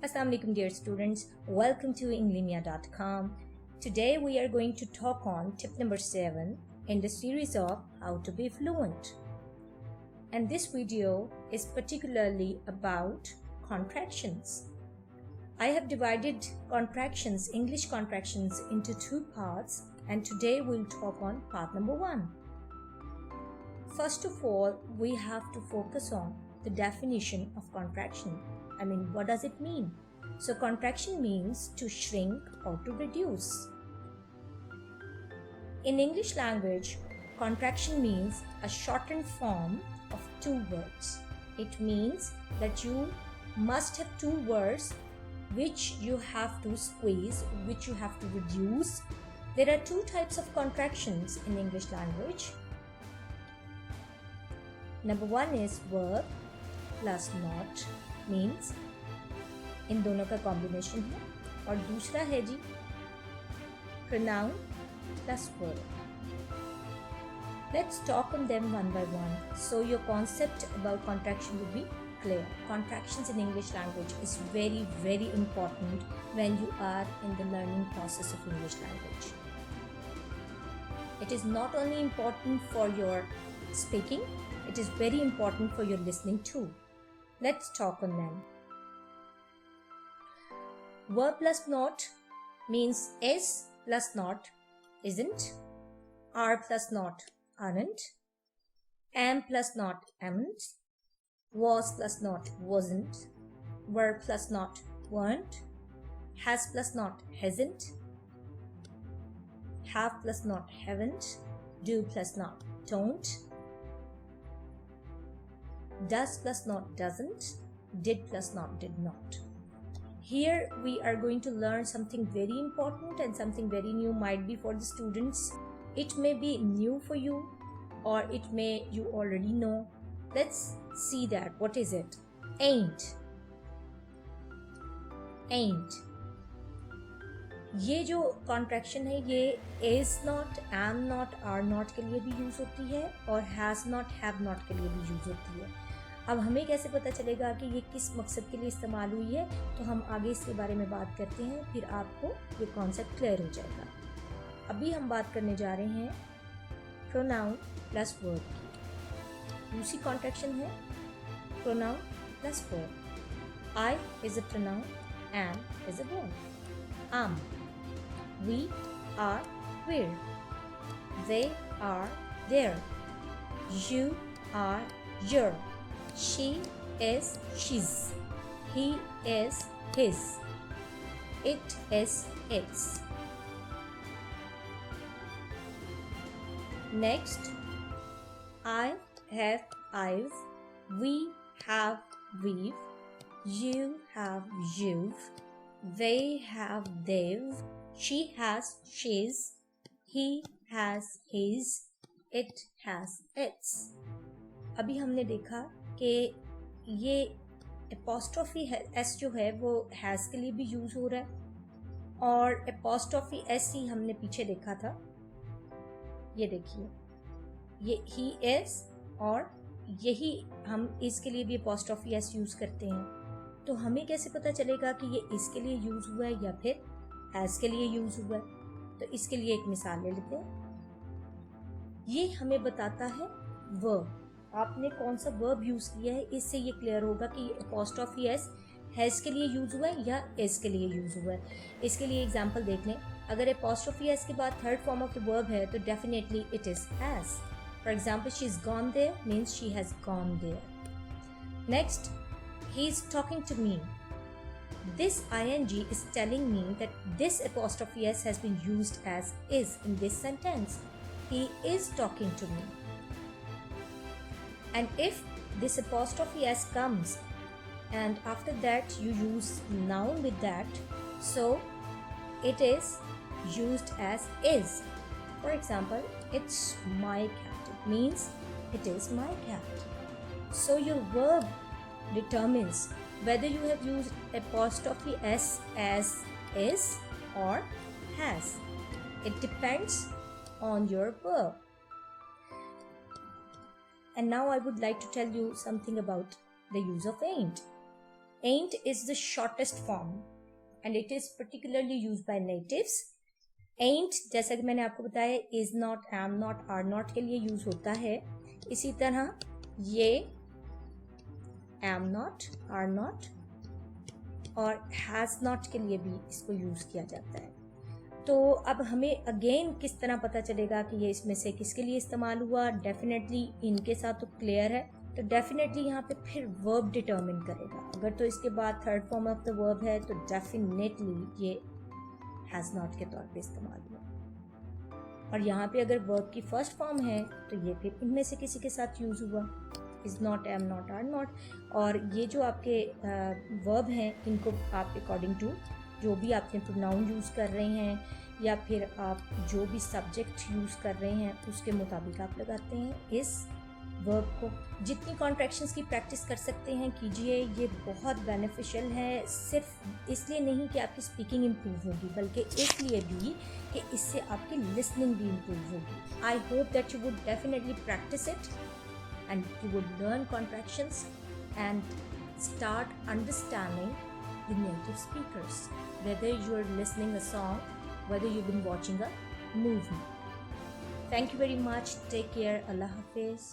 Assalamu alaikum dear students, welcome to Englimia.com. Today we are going to talk on tip number 7 in the series of how to be fluent. And this video is particularly about contractions. I have divided contractions, English contractions into two parts, and today we'll talk on part number 1. First of all, we have to focus on the definition of contraction. I mean, what does it mean? So contraction means to shrink or to reduce. In English language, contraction means a shortened form of two words. It means that you must have two words which you have to squeeze, which you have to reduce. There are two types of contractions in English language. Number one is verb plus not, means इन दोनों का combination है, और दूसरा है जी pronoun plus verb. Let's talk on them one by one so your concept about contraction will be clear. Contractions in English language is very, very important when you are in the learning process of English language. It is not only important for your speaking, it is very important for your listening too. Let's talk on them. Verb plus not means is plus not isn't, are plus not aren't, am plus not amn't, was plus not wasn't, were plus not weren't, has plus not hasn't, have plus not haven't, do plus not don't, does plus not doesn't, did plus not did not. Here we are going to learn something very important and something very new, might be for the students. It may be new for you or it may you already know. Let's see that. What is it? Ain't. Ain't. ये जो contraction है ये is not, am not, are not के लिए भी use होती है और has not, have not के लिए भी यूज होती है. अब हमें कैसे पता चलेगा कि ये किस मकसद के लिए इस्तेमाल हुई है, तो हम आगे इसके बारे में बात करते हैं, फिर आपको ये कॉन्सेप्ट क्लियर हो जाएगा. अभी हम बात करने जा रहे हैं प्रोनाउन प्लस वर्ब की. दूसरी कॉन्ट्रैक्शन है pronoun plus verb. I is a pronoun, am is a verb. am, we are we're, they are there, you are your, she is she's, he is his, it is its. Next, I have I've, we have we've, you have you've, they have they've, she has she's, he has his, it has its. अभी हमने देखा कि ये apostrophe S जो है वो has के लिए भी यूज़ हो रहा है, और एपोस्ट्रोफी एस ही हमने पीछे देखा था. ये देखिए, ये ही एस, और यही हम इसके लिए भी एपोस्ट्रोफी एस यूज़ करते हैं. तो हमें कैसे पता चलेगा कि ये इसके लिए यूज़ हुआ है या फिर हैज़ के लिए यूज़ हुआ है? तो इसके लिए एक मिसाल ले लेते हैं. ये हमें बताता है वर्ब. आपने कौन सा वर्ब यूज किया है, इससे ये क्लियर होगा कि एपोस्ट्रोफी एस हैज के लिए यूज हुआ है या इज के लिए यूज हुआ है. इसके लिए एग्जांपल देख लें. अगर एपोस्ट्रोफी एस के बाद third form of the verb है तो definitely it is has. For example, she is gone there means she has gone there. Next, he is talking to me. This ing is telling me that this apostrophe s has been used as is in this sentence. He is talking to me. And if this apostrophe s comes and after that you use noun with that, so it is used as is. For example, it's my cat. It means it is my cat. So your verb determines whether you have used apostrophe s as is or has. It depends on your verb. And now I would like to tell you something about the use of ain't. Ain't is the shortest form and it is particularly used by natives. Ain't जैसा कि मैंने आपको बताया is not, am not, are not के लिए use होता है. इसी तरह ये am not, are not और has not के लिए भी इसको यूज किया जाता है. तो अब हमें अगेन किस तरह पता चलेगा कि ये इसमें से किसके लिए इस्तेमाल हुआ. डेफिनेटली इनके साथ तो क्लियर है, तो डेफिनेटली यहाँ पे फिर वर्ब डिटर्मिन करेगा. अगर तो इसके बाद third form of the verb है तो डेफिनेटली ये हैज नॉट के तौर पे इस्तेमाल हुआ. और यहाँ पे अगर वर्ब की फर्स्ट फॉर्म है तो ये फिर इनमें से किसी के साथ यूज हुआ. Is not, am not, are not. और ये जो आपके वर्ब हैं इनको आप अकॉर्डिंग टू जो भी आपने प्रोनाउन यूज़ कर रहे हैं या फिर आप जो भी सब्जेक्ट यूज़ कर रहे हैं उसके मुताबिक आप लगाते हैं इस वर्ब को. जितनी कॉन्ट्रैक्शंस की प्रैक्टिस कर सकते हैं कीजिए. ये बहुत बेनिफिशियल है, सिर्फ इसलिए नहीं कि आपकी स्पीकिंग इम्प्रूव होगी बल्कि इसलिए भी कि इससे आपकी लिसनिंग भी इम्प्रूव होगी. I hope that you would definitely practice it and you would learn contractions and start understanding the native speakers, whether you are listening a song, whether you've been watching a movie. Thank you very much. Take care. Allah Hafiz.